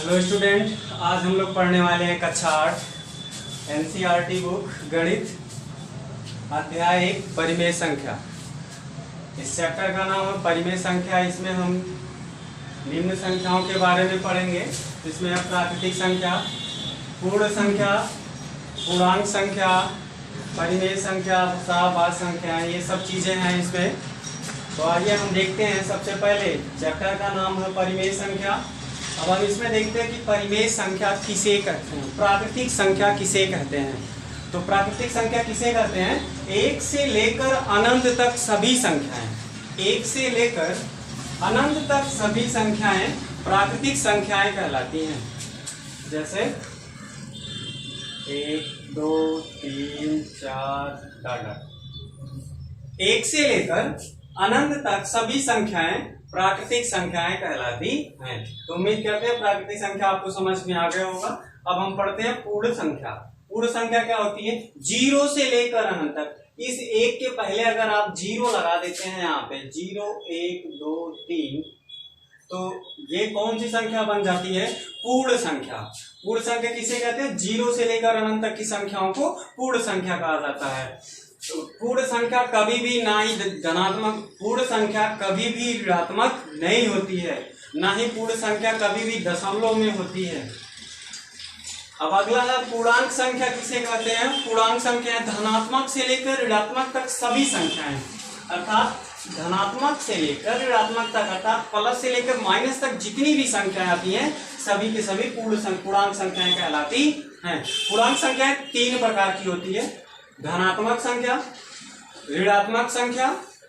Hello student, आज हम लोग पढ़ने वाले हैं कक्षा 8 एनसीईआरटी बुक गणित अध्याय 1 परिमेय संख्या। इस चैप्टर का नाम है परिमेय संख्या। इसमें हम निम्न संख्याओं के बारे में पढ़ेंगे। इसमें है प्राकृतिक संख्या, पूर्ण संख्या, पूर्णांक संख्या, परिमेय संख्या, सहभाज्य संख्या, ये सब चीज़ें हैं इसमें। तो आइए हम देखते हैं। सबसे पहले चैप्टर का नाम है परिमेय संख्या। अब हम इसमें देखते हैं कि परिमेय संख्या किसे कहते हैं, प्राकृतिक संख्या किसे कहते हैं। तो प्राकृतिक संख्या किसे कहते हैं? एक से लेकर अनंत तक सभी संख्याएं, एक से लेकर अनंत तक सभी संख्याएं प्राकृतिक संख्याएं कहलाती हैं। जैसे 1 2 3 4 डाटा, एक से लेकर अनंत तक सभी संख्याएं प्राकृतिक संख्याएं कहलाती हैं। तो उम्मीद करते हैं प्राकृतिक संख्या आपको समझ में आ गया होगा। अब हम पढ़ते हैं पूर्ण संख्या। पूर्ण संख्या क्या होती है? 0 से लेकर अनंत तक। इस एक के पहले अगर आप 0 लगा देते हैं, यहाँ पे 0 1 2 3, तो ये कौन सी संख्या बन जाती है? पूर्ण संख्या। पूर्ण संख्या किसे कहते हैं? 0 से लेकर अनंत तक की संख्याओं को पूर्ण संख्या कहा जाता है। तो पूर्ण संख्या कभी भी ना ही धनात्मक, पूर्ण संख्या कभी भी ऋणात्मक नहीं होती है, ना ही पूर्ण संख्या कभी भी दशमलव में होती है। अब अगला है पूर्णांक संख्या किसे कहते हैं? पूर्णांक संख्या धनात्मक से लेकर ऋणात्मक तक सभी संख्याएं, अर्थात धनात्मक से लेकर ऋणात्मक तक, अर्थात प्लस से लेकर माइनस तक जितनी भी संख्याएं आती हैं सभी के सभी पूर्णांक संख्याएं कहलाती हैं। पूर्णांक संख्याएं 3 प्रकार की होती है, धनात्मक संख्या, ऋणात्मक संख्या,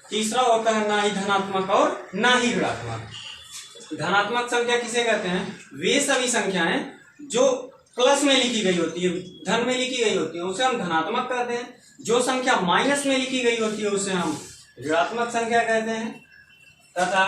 तीसरा होता है ना ही धनात्मक और ना ही ऋणात्मक। धनात्मक संख्या किसे कहते हैं? वे सभी संख्याएं जो प्लस में लिखी गई होती है, धन में लिखी गई होती है, उसे हम धनात्मक कहते हैं। जो संख्या माइनस में लिखी गई होती है उसे हम ऋणात्मक संख्या कहते हैं। तथा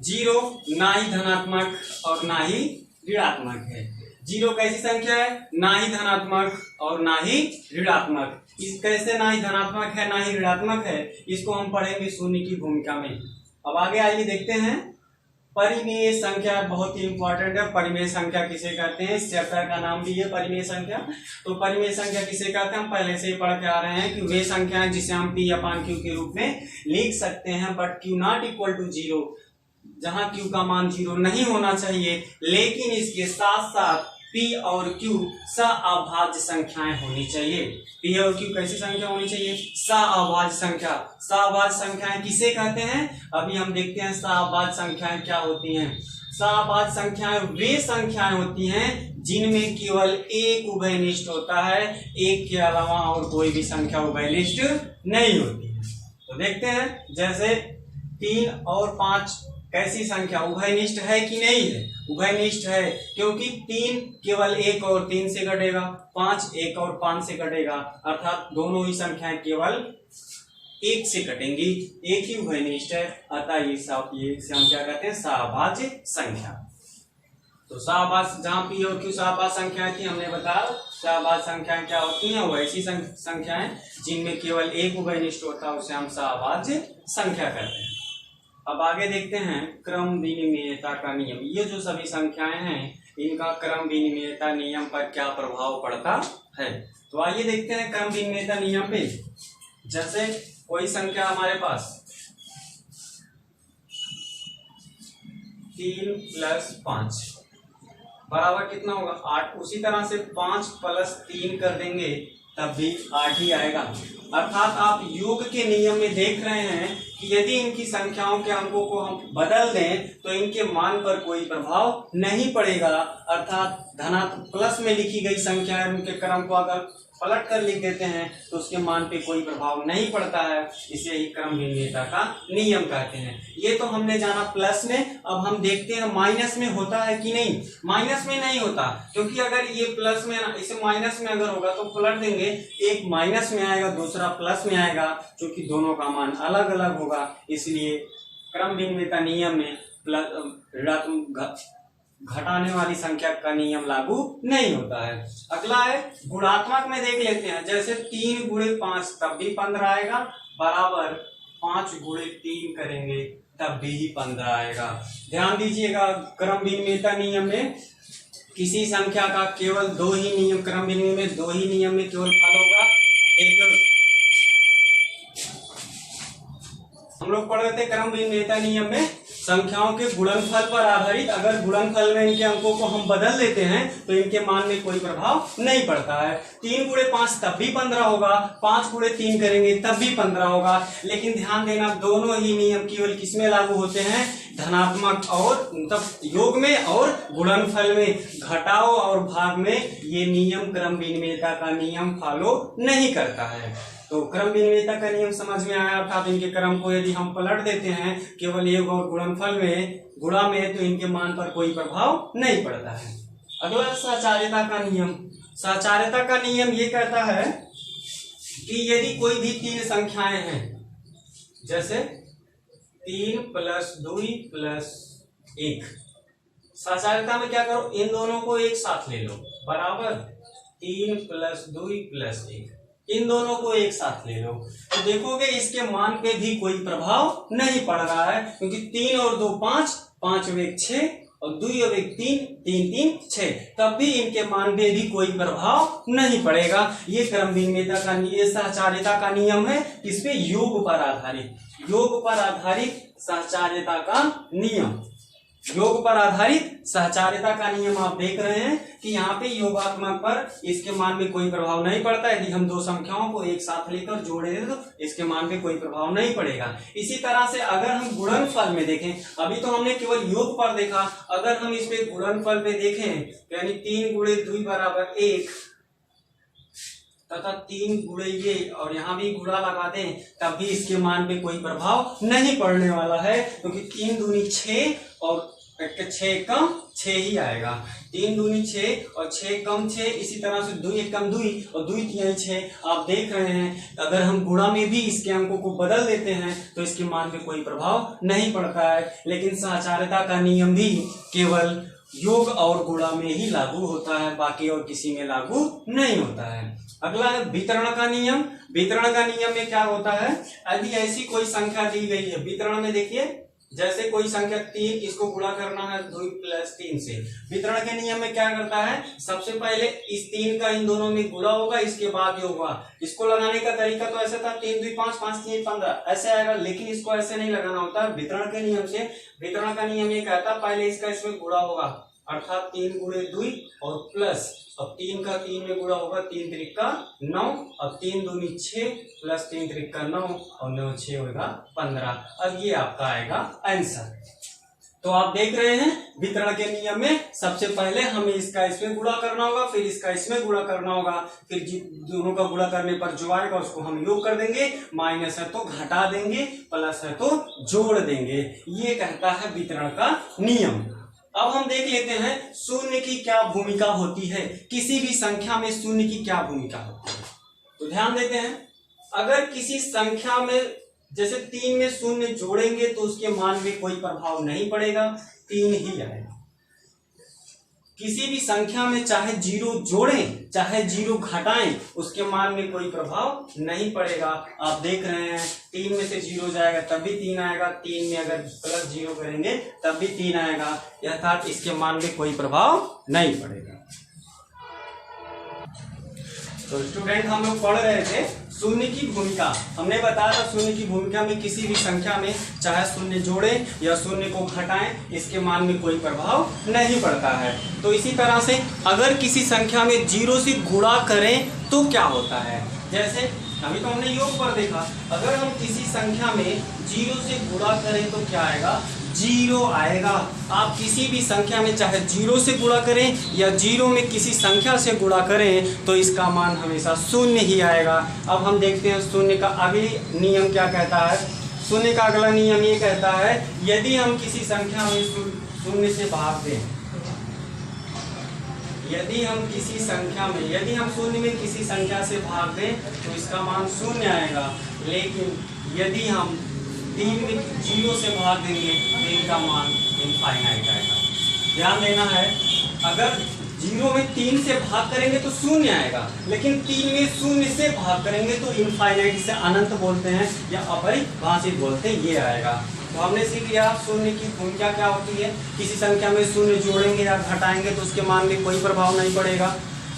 0 ना ही धनात्मक और ना ही ऋणात्मक है। 0 कैसी संख्या है? ना ही धनात्मक और ना ही ऋणात्मक। इस कैसे ना ही धनात्मक है ना ही ऋणात्मक है, इसको हम पढ़ेंगे शून्य की भूमिका में। अब आगे आइए देखते हैं परिमेय संख्या। बहुत ही इंपॉर्टेंट है। परिमेय संख्या किसे कहते हैं? इस चैप्टर का नाम भी है परिमेय संख्या। तो परिमेय संख्या किसे कहते हैं? हम पहले से ही पढ़ के आ रहे हैं कि वे संख्याएं जिसे हम P/Q के रूप में लिख सकते हैं, but Q not equal to 0, जहां Q का मान 0 नहीं होना चाहिए, लेकिन इसके साथ साथ P और Q सहअभाज्य संख्याएं होनी चाहिए। P और Q कैसी संख्या होनी चाहिए? सहअभाज्य संख्या। सहअभाज्य संख्याएं किसे कहते हैं? अभी हम देखते हैं सहअभाज्य संख्याएं क्या होती हैं। सहअभाज्य संख्याएं वे संख्याएं होती हैं जिनमें केवल एक उभयनिष्ठ होता है, एक के अलावा और कोई भी संख्या उभयनिष्ठ नहीं होती है। तो देखते हैं, जैसे 3 और 5 कैसी संख्या उभयनिष्ठ है कि नहीं है? उभयनिष्ठ है, क्योंकि 3 केवल 1 और 3 से घटेगा, 5 1 और 5 से घटेगा, अर्थात दोनों ही संख्याएं केवल 1 से घटेंगी, एक ही उभयनिष्ठ है। अतः ये हम क्या कहते हैं? सहअभाज्य संख्या। तो सहअभाज्य, जहां P और Q सहअभाज्य संख्याएं थी, हमने बताया सहअभाज्य संख्याएं क्या होती हैं? वो ऐसी संख्याएं जिनमें केवल एक उभयनिष्ठ होता है, उसे हम सहअभाज्य संख्या कहते हैं। अब आगे देखते हैं क्रम विनिमेयता का नियम। ये जो सभी संख्याएं हैं, इनका क्रम विनिमेयता नियम पर क्या प्रभाव पड़ता है? तो आइए देखते हैं क्रम विनिमेयता नियम पे। जैसे कोई संख्या हमारे पास 3 + 5 बराबर कितना होगा? 8। उसी तरह से 5 + 3 कर देंगे तब भी 8 ही आएगा। अर्थात आप योग के नियम में देख रहे हैं कि यदि इनकी संख्याओं के अंकों को हम बदल दें तो इनके मान पर कोई प्रभाव नहीं पड़ेगा। अर्थात धनात्मक प्लस में लिखी गई संख्या है, उनके क्रम को अगर पलट कर लिख देते हैं तो उसके मान पे कोई प्रभाव नहीं पड़ता है। इसे ही क्रम विनिमेयता का नियम कहते हैं। ये तो हमने जाना प्लस में। अब हम देखते हैं माइनस में होता है कि नहीं। माइनस में नहीं होता, क्योंकि अगर ये प्लस में, इसे माइनस में अगर होगा तो पलट देंगे, एक माइनस में आएगा, दूसरा प्लस में आएगा, क्योंकि दोनों का मान अलग अलग होगा। इसलिए क्रम विनिमेयता नियम में ऋणात्मक घटाने वाली संख्या का नियम लागू नहीं होता है। अगला है गुणात्मक में देख लेते हैं। जैसे 3 × 5 तब भी 15 आएगा, बराबर 5 × 3 करेंगे तब भी ही 15 आएगा। ध्यान दीजिएगा, क्रम विनिमेयता नियम में किसी संख्या का केवल दो ही नियम, क्रम विनिमय में दो ही नियम में केवल फॉलो होगा। एक हम लोग पढ़ रहे थे क्रम विनिमेयता नियम में संख्याओं के गुणनफल पर आधारित, अगर गुणनफल में इनके अंकों को हम बदल लेते हैं तो इनके मान में कोई प्रभाव नहीं पड़ता है। 3 गुणे 5 तब भी 15 होगा, 5 गुणे 3 करेंगे तब भी 15 होगा। लेकिन ध्यान देना, दोनों ही नियम केवल किसमें लागू होते हैं? धनात्मक और मतलब योग में और गुणनफल में। घटाओ और भाग में ये नियम क्रम विनिमेयता का नियम फॉलो नहीं करता है। तो क्रम विनिमेयता का नियम समझ में आया, अर्थात इनके क्रम को यदि हम पलट देते हैं केवल योग और गुणनफल में, गुणा में, तो इनके मान पर कोई प्रभाव नहीं पड़ता है। अगला साचार्यता का नियम। साचार्यता का नियम ये कहता है कि यदि कोई भी तीन संख्याएं हैं, जैसे 3 + 2 + 1, साचार्यता में क्या करो, इन दोनों को एक साथ ले लो, बराबर 3 + 2 + 1, इन दोनों को एक साथ ले लो, तो देखोगे इसके मान पे भी कोई प्रभाव नहीं पड़ रहा है, क्योंकि 3 और 2 5, 5 और 1 6 और 2 और 1 3, 3 3 6, तब भी इनके मान पे भी कोई प्रभाव नहीं पड़ेगा। ये क्रम विनिमेयता का, ये साचार्यता का नियम है, इस पे योग पर आधारित, योग पर आधारित साचार्यता का नियम, योग पर आधारित साचार्यता का नियम। आप देख रहे हैं कि यहाँ पे योगात्मक पर इसके मान में कोई प्रभाव नहीं पड़ता। यदि हम दो संख्याओं को एक साथ लेकर जोड़े तो इसके मान पे कोई प्रभाव नहीं पड़ेगा। इसी तरह से अगर हम गुणनफल में देखें, अभी तो हमने केवल योग पर देखा, अगर हम इस पे गुणनफल पे देखें, यानी 3 गुणे 2 = 1 तथा 3 गुणे ये और यहाँ भी गुणा लगा दें, तब भी इसके मान पे कोई प्रभाव नहीं पड़ने वाला है, क्योंकि 3 दूनी 6 और 6 कम 6 ही आएगा। 3 दूनी 6 और 6 कम 6, इसी तरह से 2 1 कम 2 और 2 3 6। आप देख रहे हैं, अगर हम गुणा में भी इसके अंकों को बदल देते हैं तो इसके मान पे कोई प्रभाव नहीं पड़ता है। लेकिन साचार्यता का नियम भी केवल योग और गुणा में ही लागू होता है, बाकी और किसी में लागू नहीं होता है। अगला है वितरण का नियम। वितरण का नियम में क्या होता है, यदि ऐसी कोई संख्या दी गई है, वितरण में देखिए, जैसे कोई संख्या 3, इसको गुणा करना है 2 + 3 से। वितरण के नियम में क्या करता है, सबसे पहले इस 3 का इन दोनों में गुणा होगा, इसके बाद योग होगा। इसको लगाने का तरीका तो ऐसा था, 3 2 5 5 3 15 ऐसे आएगा, लेकिन इसको ऐसे नहीं लगाना होता वितरण के नियम से। वितरण का नियम ये कहता है पहले इसका इसमें गुणा होगा, अर्थात 3 गुणे 2 और प्लस, अब 3 का 3 में गुणा होगा, 3 3 9, अब 3 दूनी 6 + 3 3 9 और 9 6 होगा 15। अब ये आपका आएगा आंसर। तो आप देख रहे हैं वितरण के नियम में सबसे पहले हमें इसका इसमें गुणा करना होगा, फिर इसका इसमें गुणा करना होगा, फिर दोनों का गुणा करने पर जो आएगा उसको हम योग कर देंगे, माइनस है तो घटा देंगे, प्लस है तो जोड़ देंगे। ये कहता है वितरण का नियम। अब हम देख लेते हैं शून्य की क्या भूमिका होती है, किसी भी संख्या में शून्य की क्या भूमिका होती है। तो ध्यान देते हैं, अगर किसी संख्या में जैसे 3 में शून्य जोड़ेंगे तो उसके मान में कोई प्रभाव नहीं पड़ेगा, 3 ही आएगा। किसी भी संख्या में चाहे 0 जोड़ें चाहे 0 घटाएं, उसके मान में कोई प्रभाव नहीं पड़ेगा। आप देख रहे हैं 3 में से 0 जाएगा तब भी 3 आएगा, 3 में अगर +0 करेंगे तब भी 3 आएगा, अर्थात इसके मान में कोई प्रभाव नहीं पड़ेगा। तो स्टूडेंट, हम लोग पढ़ रहे थे शून्य की भूमिका। हमने बताया था शून्य की भूमिका में किसी भी संख्या में चाहे शून्य जोड़े या शून्य को घटाएं, इसके मान में कोई प्रभाव नहीं पड़ता है। तो इसी तरह से अगर किसी संख्या में 0 से गुणा करें तो क्या होता है, जैसे अभी तो हमने योग पर देखा, अगर हम किसी संख्या में 0 से गुणा करें तो क्या आएगा, 0 आएगा। आप किसी भी संख्या में चाहे 0 से गुणा करें या 0 में किसी संख्या से गुणा करें तो इसका मान हमेशा 0 ही आएगा। अब हम देखते हैं शून्य का अगली नियम क्या कहता है। शून्य का अगला नियम ये कहता है, यदि हम किसी संख्या में 0 से भाग दें, यदि हम किसी संख्या में, यदि हम 0 में किसी संख्या से भाग दें तो इसका मान 0 आएगा, लेकिन यदि हम 3 में 0 से भाग देंगे तो इनका मान इनफाइनाइट आएगा। ध्यान देना है, अगर 0 में 3 से भाग करेंगे तो 0 आएगा, लेकिन 3 में 0 से भाग करेंगे तो इनफाइनाइट, से अनंत बोलते हैं या अपरिभाषित बोलते हैं, ये आएगा। तो हमने सीख लिया शून्य की भूमिका क्या होती है। किसी संख्या में शून्य जोड़ेंगे या घटाएंगे तो उसके मान में कोई प्रभाव नहीं पड़ेगा।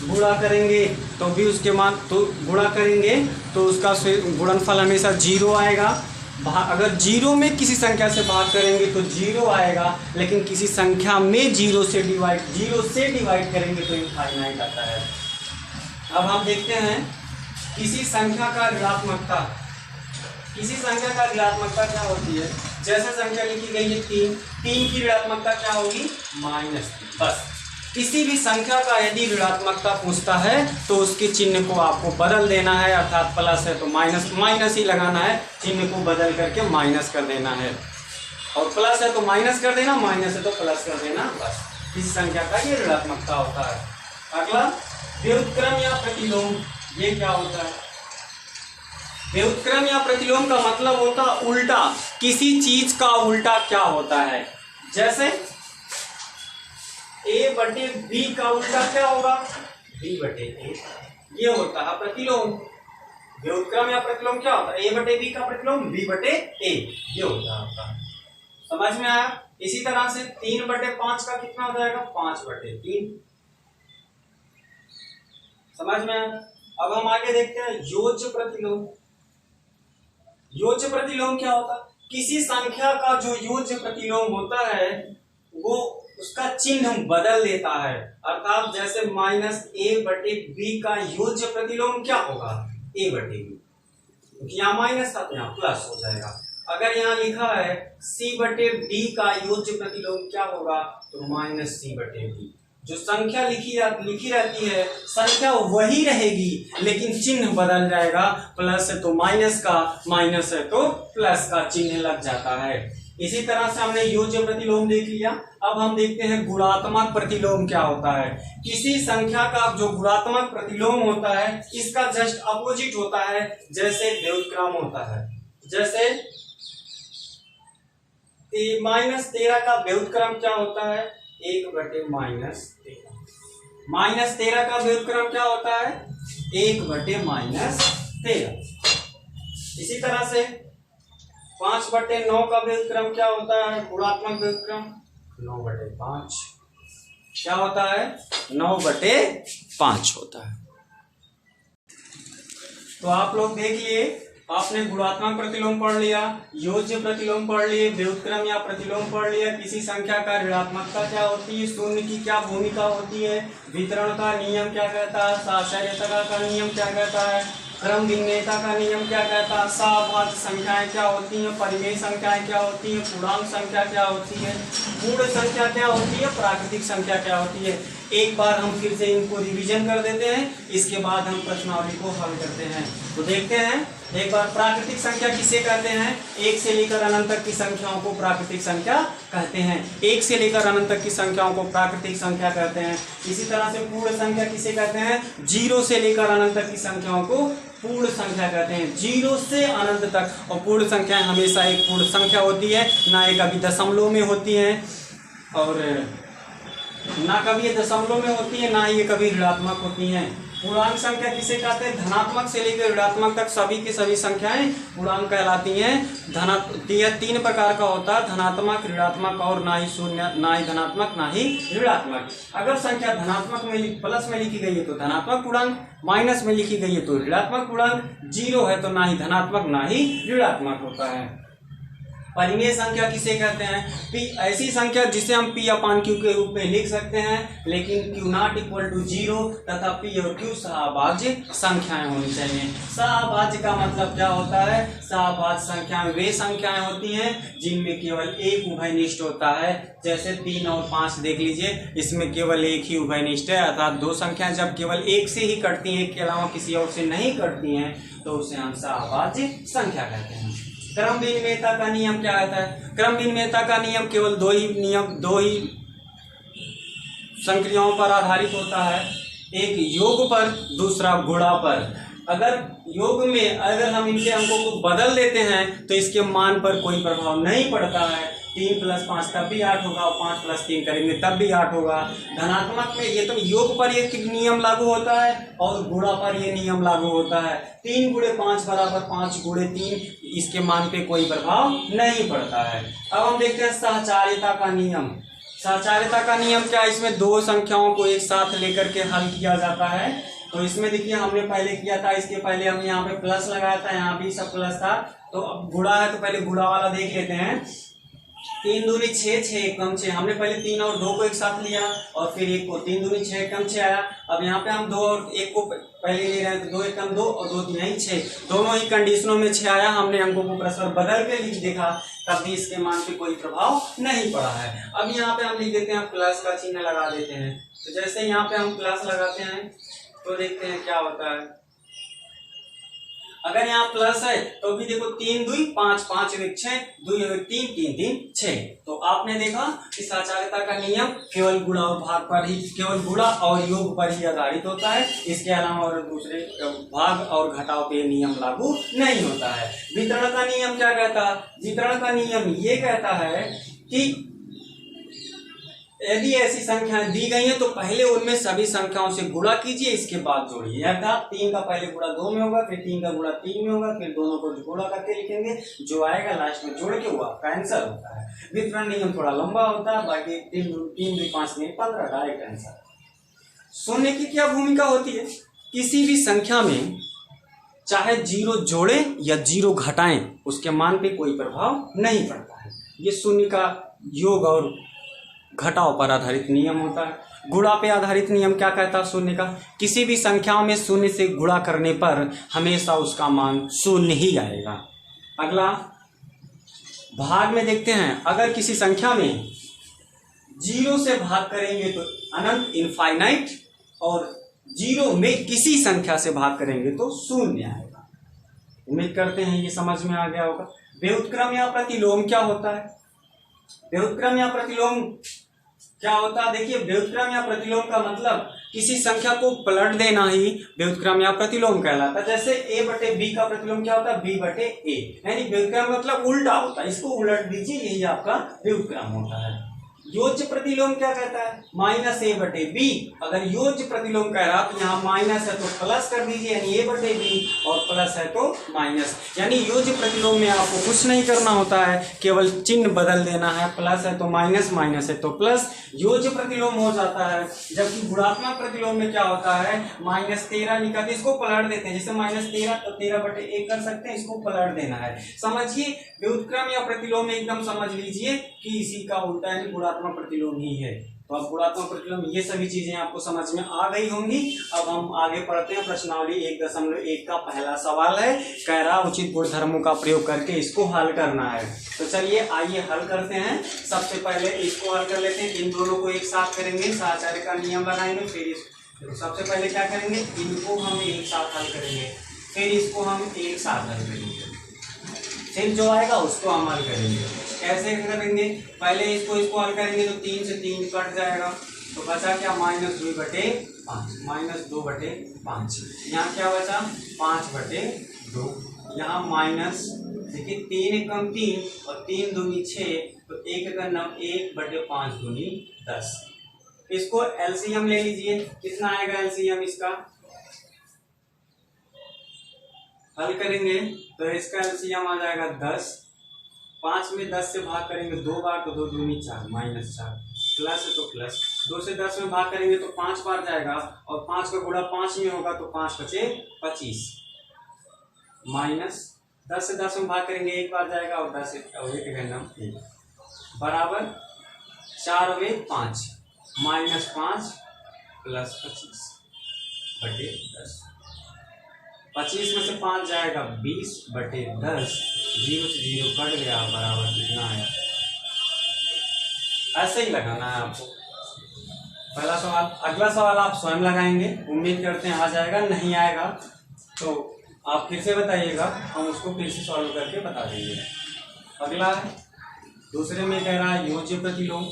गुणा करेंगे तो भी उसके मान तो गुणा करेंगे तो उसका गुणनफल हमेशा 0 आएगा। अगर 0 में किसी संख्या से भाग करेंगे तो 0 आएगा, लेकिन किसी संख्या में 0 से डिवाइड करेंगे तो इनफाइनाइट आता है। अब हम देखते हैं किसी संख्या का ऋणात्मकता। किसी संख्या का ऋणात्मकता क्या होती है। जैसे संख्या लिखी गई है 3 की ऋणात्मकता क्या होगी -3। बस किसी भी संख्या का यदि ऋणात्मकता पूछता है तो उसके चिन्ह को आपको बदल देना है, अर्थात प्लस है तो माइनस ही लगाना है, चिन्ह को बदल करके माइनस कर देना है। और प्लस है तो माइनस कर देना, माइनस है तो प्लस कर देना। बस किसी संख्या का ये ऋणात्मकता होता है। अगला व्युत्क्रम या प्रतिलोम। ये क्या होता है। व्युत्क्रम या प्रतिलोम का मतलब होता है उल्टा। किसी चीज का उल्टा क्या होता है। जैसे a/b का उल्टा क्या होगा b/a। ये होता है प्रतिलोम। व्युत्क्रम या प्रतिलोम क्या होता है a/b का प्रतिलोम b/a। ये होता है आपका। समझ में आया। इसी तरह से 3/5 का कितना हो जाएगा 5/3। समझ में आया। अब हम आगे देखते हैं योज्य प्रतिलोम। योज्य प्रतिलोम क्या होता है। किसी संख्या का जो योज्य प्रतिलोम होता है वो उसका चिन्ह बदल देता है, अर्थात जैसे -a/b का योज्य प्रतिलोम क्या होगा a/b। यहाँ माइनस था तो यहाँ प्लस हो जाएगा। अगर यहाँ लिखा है c/d का योज्य प्रतिलोम क्या होगा तो -c/d। जो संख्या लिखी रहती है संख्या वही रहेगी, लेकिन चिन्ह बदल जाएगा। प्लस है तो माइनस का, माइनस है तो प्लस का चिन्ह लग जाता है। इसी तरह से हमने योज्य प्रतिलोम देख लिया। अब हम देखते हैं गुणात्मक प्रतिलोम क्या होता है। किसी संख्या का जो गुणात्मक प्रतिलोम होता है इसका जस्ट अपोजिट होता है। जैसे व्युत्क्रम होता है। जैसे -13 का व्युत्क्रम क्या होता है 1/-13। -13 का व्युत्क्रम क्या होता है 1/-13। इसी तरह से 5/9 का व्युत्क्रम क्या होता है गुणात्मक व्युत्क्रम 9/5। क्या होता है 9/5 होता है। तो आप लोग देखिए, आपने गुणात्मक प्रतिलोम पढ़ लिया, योज्य प्रतिलोम पढ़ लिए, व्युत्क्रम या प्रतिलोम पढ़ लिया। किसी संख्या का ऋणात्मकता क्या होती है, शून्य की क्या भूमिका होती है, वितरण का नियम क्या कहता है, साहचर्यता का नियम क्या कहता है, क्रम भिन्नता का नियम क्या कहता है, सहभाज्य संख्याएं क्या होती हैं, परिमेय संख्याएं क्या होती हैं, पूर्णांक संख्या क्या होती है, पूर्ण संख्या क्या होती है, प्राकृतिक संख्या क्या होती है। एक बार हम फिर से इनको रिवीजन कर देते हैं, इसके बाद हम प्रश्नावली को हल करते हैं। तो देखते हैं एक बार प्राकृतिक संख्या किसे कहते हैं। 1 से लेकर अनंत तक की संख्याओं को प्राकृतिक संख्या कहते हैं। 1 से लेकर अनंत तक की संख्याओं को प्राकृतिक संख्या कहते हैं। इसी तरह से पूर्ण संख्या किसे कहते हैं, 0 से लेकर अनंत तक की संख्याओं को पूर्ण संख्या कहते हैं। 0 से अनंत तक, और पूर्ण संख्या हमेशा एक पूर्ण संख्या होती है, ना ये कभी दशमलव में होती है और ना कभी ये दशमलव में होती है, ना ये कभी ऋणात्मक होती हैं। पूर्णांक संख्या किसे कहते हैं, धनात्मक से लेकर ऋणात्मक तक सभी की सभी संख्याएं पूर्णांक कहलाती हैं। यह 3 प्रकार का होता है, धनात्मक, ऋणात्मक और ना ही शून्य, ना ही धनात्मक ना ही ऋणात्मक। अगर संख्या धनात्मक में प्लस में लिखी गई है तो धनात्मक पूर्णांक, माइनस में लिखी गई है तो ऋणात्मक पूर्णांक, 0 है तो ना ही धनात्मक ना ही ऋणात्मक होता है। परिमेय संख्या किसे कहते हैं, पी ऐसी संख्या जिसे हम p/q के रूप में लिख सकते हैं, लेकिन q नॉट इक्वल टू 0 तथा p और q सहभाज्य संख्याएं होनी चाहिए। सहभाज्य का मतलब क्या होता है, सहभाज्य संख्याएं वे संख्याएं होती हैं जिनमें केवल एक उभयनिष्ठ होता है। जैसे 3 और 5 देख लीजिए, इसमें केवल एक ही उभयनिष्ठ है, अर्थात 2 संख्याएं जब केवल एक से ही कटती हैं, एक के अलावा किसी और से नहीं कटती हैं, तो उसे हम सहभाज्य संख्या कहते हैं। क्रम भिन्नता का नियम क्या होता है, क्रम भिन्नता का नियम केवल दो ही संक्रियाओं पर आधारित होता है, एक योग पर, दूसरा गुणा पर। अगर योग में अगर हम इनके अंकों को बदल देते हैं तो इसके मान पर कोई प्रभाव नहीं पड़ता है। 3 + 5 तब भी 8 होगा और 5 + 3 करेंगे तब भी 8 होगा। धनात्मक में ये तो योग पर ये नियम लागू होता है और गुणा पर ये नियम लागू होता है। 3 × 5 = 5 × 3 इसके मान पे कोई प्रभाव नहीं पड़ता है। अब हम देखते हैं सहचारिता का नियम। सहचारिता का नियम क्या है? इसमें दो संख्याओं को एक साथ लेकर के हल किया जाता है। तो इसमें देखिए हमने पहले किया था, इसके पहले हमने यहाँ पे प्लस लगाया था, यहाँ भी सब प्लस था। तो अब गुणा है तो पहले गुणा वाला देख लेते हैं। 3 दूनी 6, 6 एकम 6। हमने पहले 3 और 2 को एक साथ लिया और फिर 1 को। 3 दूनी 6 एकम 6 आया। अब यहाँ पे हम 2 और 1 को पहले ले रहे हैं तो 2 एकम 2 और 2 3 6। दोनों ही कंडीशनों में 6 आया। हमने अंकों को परस्पर बदल के लिख देखा, तब भी इसके मान पे कोई प्रभाव नहीं पड़ा है। अब यहाँ पे हम लिख देते हैं, प्लस का चिन्ह लगा देते हैं। तो जैसे यहाँ पे हम प्लस लगाते हैं तो देखते हैं क्या होता है। अगर यहाँ प्लस है तो भी देखो 3 दूई 5, 5 एक 6, 2 एक 3, 3 3 6। तो आपने देखा कि सहचारिता का नियम केवल गुणा और भाग पर ही, केवल गुणा और योग पर ही आधारित होता है। इसके अलावा और दूसरे भाग और घटाव पे नियम लागू नहीं होता है। वितरण का नियम क्या कहता है? वितरण का नियम ये कहता है कि यदि ऐसी संख्याएं दी गई हैं तो पहले उनमें सभी संख्याओं से गुणा कीजिए, इसके बाद जोड़िए। अर्थात 3 का पहले गुणा 2 में होगा, फिर 3 का गुणा 3 में होगा, फिर दोनों को गुणा करके लिखेंगे, जो आएगा लास्ट में जोड़ के वो आपका आंसर होता है। वितरण नियम थोड़ा लंबा होता है, बाकी 3 2 5 नहीं 15 डायरेक्ट आंसर। शून्य की क्या भूमिका होती है? किसी भी संख्या में चाहे 0 जोड़े या 0 घटाएं, उसके मान पे कोई प्रभाव नहीं पड़ता है। ये शून्य का योग और घटाव पर आधारित नियम होता है। गुणा पे आधारित नियम क्या कहता है शून्य का? किसी भी संख्याओं में शून्य से गुणा करने पर हमेशा उसका मान शून्य ही आएगा। अगला भाग में देखते हैं, अगर किसी संख्या में 0 से भाग करेंगे तो अनंत इनफाइनाइट, और 0 में किसी संख्या से भाग करेंगे तो शून्य आएगा। उम्मीद करते हैं ये समझ में आ गया होगा। व्युत्क्रम या प्रतिलोम क्या होता है? व्युत्क्रम या प्रतिलोम क्या होता है? देखिए, व्युत्क्रम या प्रतिलोम का मतलब किसी संख्या को पलट देना ही व्युत्क्रम या प्रतिलोम कहलाता है। जैसे a बटे b का प्रतिलोम क्या होता है? b बटे a। यानी व्युत्क्रम मतलब उल्टा होता है, इसको उलट दीजिए, यही आपका व्युत्क्रम होता है। योज्य प्रतिलोम क्या कहता है? माइनस a बटे b। अगर योज्य प्रतिलोम कह रहा तो यहाँ माइनस है तो प्लस कर दीजिए, यानी a बटे b, और प्लस है तो माइनस। यानी योज्य प्रतिलोम में आपको कुछ नहीं करना होता है, केवल चिन्ह बदल देना है। प्लस है तो माइनस, माइनस है तो प्लस, योज्य प्रतिलोम हो जाता है। जबकि गुणात्मक प्रतिलोम में क्या होता है? -13 निकलते, इसको पलट देते हैं। जैसे -13 तो 13 बटे 1 कर सकते हैं, इसको पलट देना है। समझिए, व्युत्क्रम या प्रतिलोम में एकदम समझ लीजिए कि इसी का उल्टा यानी गुणात्मक प्रतिलोम ही है। तो अब गुणात्मक प्रतिलोम, ये सभी चीजें आपको समझ में आ गई होंगी। अब हम आगे पढ़ते हैं। प्रश्नावली 1.1 का पहला सवाल है, कह रहा उचित गुणधर्मों का प्रयोग करके इसको हल करना है। तो चलिए आइए हल करते हैं। सबसे पहले इसको हल कर लेते हैं। इन दोनों को एक साथ करेंगे, सहचार्य का नियम लगाएंगे। फिर सबसे पहले क्या करेंगे? इनको हम एक साथ हल करेंगे, फिर इसको हम एक साथ हल करेंगे, फिर जो आएगा उसको हम हल करेंगे। कैसे करेंगे? पहले इसको हल करेंगे तो 3 से 3 कट जाएगा, तो बचा क्या? -2 बटे 5, -2 बटे 5। यहाँ क्या बचा? 5 बटे 2। यहाँ माइनस, देखिए 3 एकम 3 और 3 दूनी 6, तो 1 एकम 1 बटे 5 दूनी 10। इसको एलसीएम ले लीजिए। कितना आएगा एलसीएम इसका? हल करेंगे तो इसका एलसीएम आ जाएगा 10। 5 में 10 से भाग करेंगे 2 बार तो 2 दूनी 4, -4, प्लस है तो प्लस। 2 से 10 में भाग करेंगे तो 5 बार जाएगा, और 5 का गुणा 5 में होगा तो 5 बचे 25, माइनस 10 से 10 में भाग करेंगे 1 बार जाएगा, और 10 और 1 बराबर 4 वे 5, -5 प्लस 25 बटे 10। 25 में से 5 जाएगा 20 बटे 10, 0 से 0 कट गया, बराबर कितना आया? ऐसे ही लगाना है आपको पहला सवाल। अगला सवाल आप स्वयं लगाएंगे, उम्मीद करते हैं आ जाएगा। नहीं आएगा तो आप फिर से बताइएगा, हम उसको फिर से सॉल्व करके बता देंगे। अगला है, दूसरे में कह रहा है योज्य प्रतिलोम।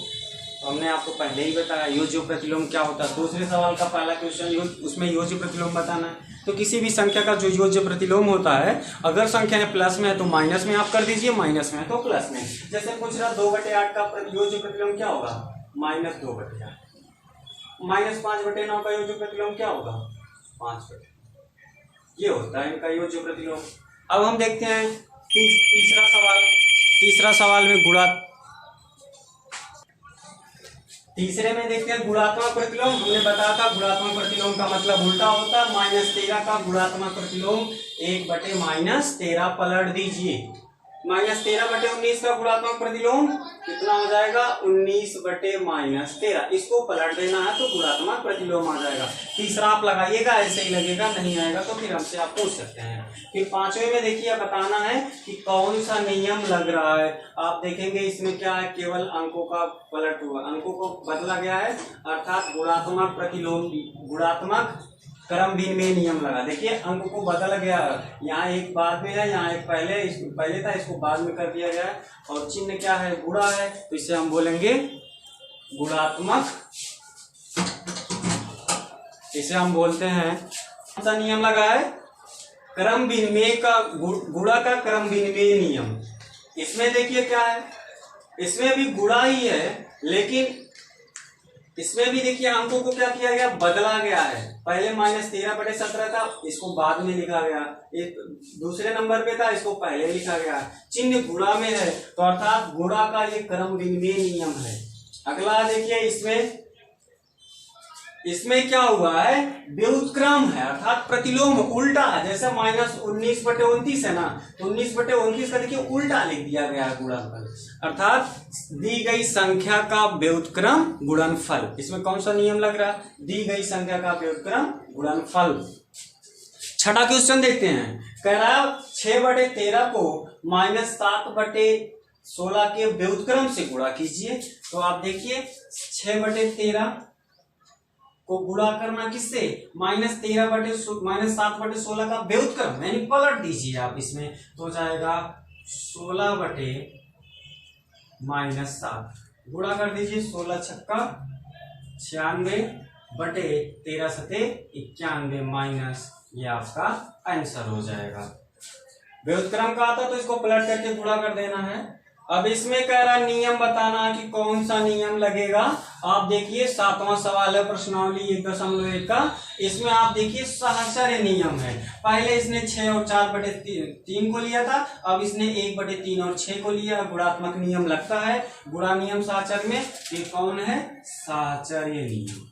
तो हमने आपको पहले ही बताया योज्य प्रतिलोम क्या होता है। दूसरे सवाल का पहला क्वेश्चन उसमें योज्य प्रतिलोम बताना है। तो किसी भी संख्या का जो योज्य प्रतिलोम होता है, अगर संख्या प्लस में है तो माइनस में आप कर दीजिए, माइनस में है तो प्लस में। जैसे पूछ रहा 2/8 का योज्य प्रतिलोम क्या होगा? -2/8। -5/9 का योज्य प्रतिलोम क्या होगा? 5/9। ये होता है इनका योज्य प्रतिलोम। अब हम देखते हैं तीसरा सवाल में तीसरे में देखते हैं गुणात्मक प्रतिलोम। हमने बताया था गुणात्मक प्रतिलोम का मतलब उल्टा होता है। -13 का गुणात्मक प्रतिलोम 1/-13 पलट दीजिए। -13/19 का गुणात्मक प्रतिलोम कितना हो जाएगा? 19/-13। इसको पलट देना है तो गुणात्मक प्रतिलोम आ जाएगा। तीसरा आप लगाइएगा, ऐसे ही लगेगा, नहीं आएगा तो फिर हमसे आप पूछ सकते हैं। फिर पांचवें में देखिए बताना है कि कौन सा नियम लग रहा है। आप देखेंगे इसमें क्या है, केवल अंकों का पलट हुआ, अंकों को बदला गया है, अर्थात गुणात्मक प्रतिलोम, गुणात्मक क्रम विनिमय नियम लगा। देखिए अंक को बदल गया, यहाँ एक बाद में है, यहाँ एक पहले था, इसको बाद में कर दिया गया है। और चिन्ह क्या है? गुणा है, तो इसे हम बोलेंगे गुणात्मक, इसे हम बोलते हैं। कौन सा नियम लगा है? क्रम विनिमय का, गुणा का क्रम विनिमय नियम। इसमें देखिए क्या है, इसमें भी गुणा ही है, लेकिन इसमें भी देखिए अंकों को क्या किया गया? बदला गया है। पहले -13/17 था, इसको बाद में लिखा गया। एक दूसरे नंबर पे था, इसको पहले लिखा गया। चिन्ह गुणा में है, तो अर्थात गुणा का ये क्रम विनिमय नियम है। अगला देखिए इसमें क्या हुआ है? व्युत्क्रम है, अर्थात प्रतिलोम उल्टा है। जैसे -19/29 है ना, तो 19/29 का देखिए उल्टा लिख दिया गया है गुणनफल, अर्थात दी गई संख्या का व्युत्क्रम गुणनफल। इसमें कौन सा नियम लग रहा है? दी गई संख्या का व्युत्क्रम गुणनफल। छठा क्वेश्चन देखते हैं। कह रहा है 6/13 को -7/16 के व्युत्क्रम से गुणा कीजिए। तो आप देखिए 6/13 को गुणा करना किससे? -7/16 का व्युत्क्रम, यानी पलट दीजिए आप इसमें, तो हो जाएगा 16/-7 गुणा कर दीजिए। 16 छक्का 96/13 माइनस, ये आपका आंसर हो जाएगा। व्युत्क्रम का आता तो इसको पलट करके गुणा कर देना है। अब इसमें कह रहा नियम बताना कि कौन सा नियम लगेगा। आप देखिए 7वां सवाल है प्रश्नावली 1.1 का। इसमें आप देखिए सहचर्य नियम है। पहले इसने 6 और 4/3 को लिया था, अब इसने 1/3 और 6 को लिया। गुणात्मक नियम लगता है, गुणा नियम सहचर्य में। ये कौन है? सहचर्य नियम।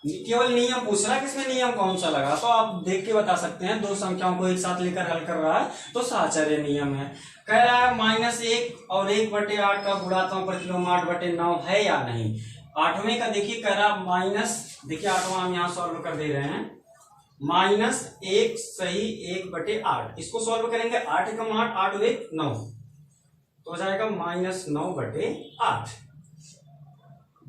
केवल नियम पूछ रहा है कि इसमें नियम कौन सा लगा, तो आप देख के बता सकते हैं। दो संख्याओं को एक साथ लेकर हल कर रहा है तो सहचर्य नियम है। कह रहा है -1 और 1/8 का गुणात्मक प्रतिलोम 8/9 है या नहीं। 8वें का देखिए कह रहा माइनस, देखिए 8वां हम यहाँ सॉल्व कर दे रहे हैं। -1 सही 1/8, इसको सॉल्व करेंगे 8 × 8 8 × 1 9, तो हो जाएगा -9/8।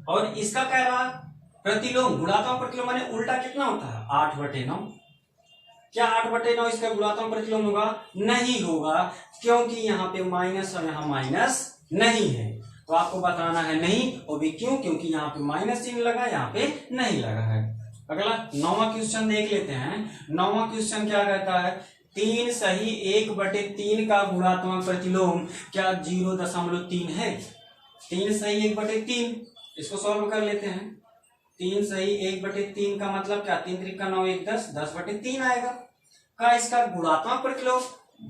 और इसका कह रहा प्रतिलोम, गुणात्मक प्रतिलोम माने उल्टा कितना होता है? 8/9। क्या 8/9 इसका गुणात्मक प्रतिलोम होगा? नहीं होगा, क्योंकि यहाँ पे माइनस और यहाँ माइनस नहीं है। तो आपको बताना है नहीं, और भी क्यों? क्योंकि यहाँ पे माइनस चिन्ह लगा, यहाँ पे नहीं लगा है। अगला 9वां क्वेश्चन देख लेते हैं। 9वां क्वेश्चन क्या कहता है? 3 सही 1/3 का गुणात्मक प्रतिलोम क्या 0.3 है? 3 सही 1/3, इसको सॉल्व कर लेते हैं। 3 सही 1/3 का मतलब क्या? 3 × 3 = 9, 1 10, 10/3 आएगा। का इसका गुणात्मक प्रतिलोम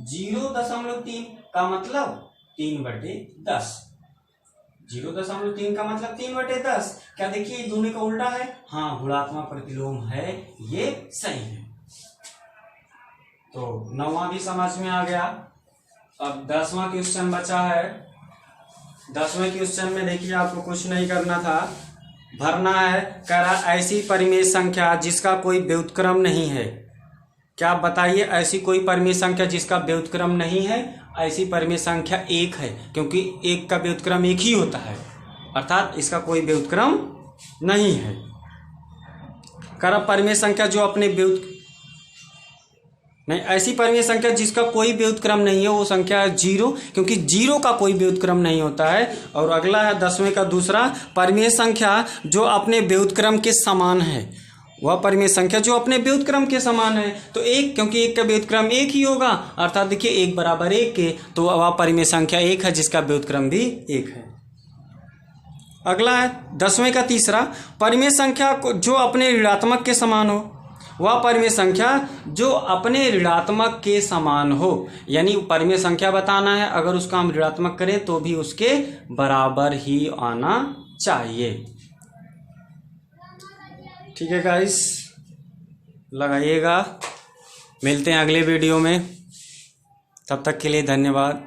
0.3 का मतलब 3/10। 0.3 का मतलब 3/10। क्या देखिए दोनों का उल्टा है? हाँ, गुणात्मक प्रतिलोम है, ये सही है। तो 9वां भी समझ में आ गया। अब 10वां क्वेश्चन बचा है। 10वें क्वेश्चन में देखिए आपको कुछ नहीं करना था, भरना है। कह रहा ऐसी परिमेय संख्या जिसका कोई व्युत्क्रम नहीं है। क्या बताइए? ऐसी कोई परिमेय संख्या जिसका व्युत्क्रम नहीं है। ऐसी परिमेय संख्या 1 है, क्योंकि 1 का व्युत्क्रम 1 ही होता है, अर्थात इसका कोई व्युत्क्रम नहीं है। कह रहा परिमेय संख्या जो अपने नहीं, ऐसी परिमेय संख्या जिसका कोई व्युत्क्रम नहीं है वो संख्या है 0, क्योंकि 0 का कोई व्युत्क्रम नहीं होता है। और अगला है 10वें का दूसरा, परिमेय संख्या जो अपने व्युत्क्रम के समान है। वह परिमेय संख्या जो अपने व्युत्क्रम के समान है, तो 1, क्योंकि 1 का व्युत्क्रम 1 ही होगा, अर्थात देखिए 1 = 1 के, तो वह परिमेय संख्या 1 है जिसका व्युत्क्रम भी 1 है। अगला है 10वें का तीसरा, परिमेय संख्या जो अपने ऋणात्मक के समान हो। वह परिमेय संख्या जो अपने ऋणात्मक के समान हो, यानी परिमेय संख्या बताना है, अगर उसका हम ऋणात्मक करें तो भी उसके बराबर ही आना चाहिए। ठीक है गाइस, लगाइएगा। मिलते हैं अगले वीडियो में, तब तक के लिए धन्यवाद।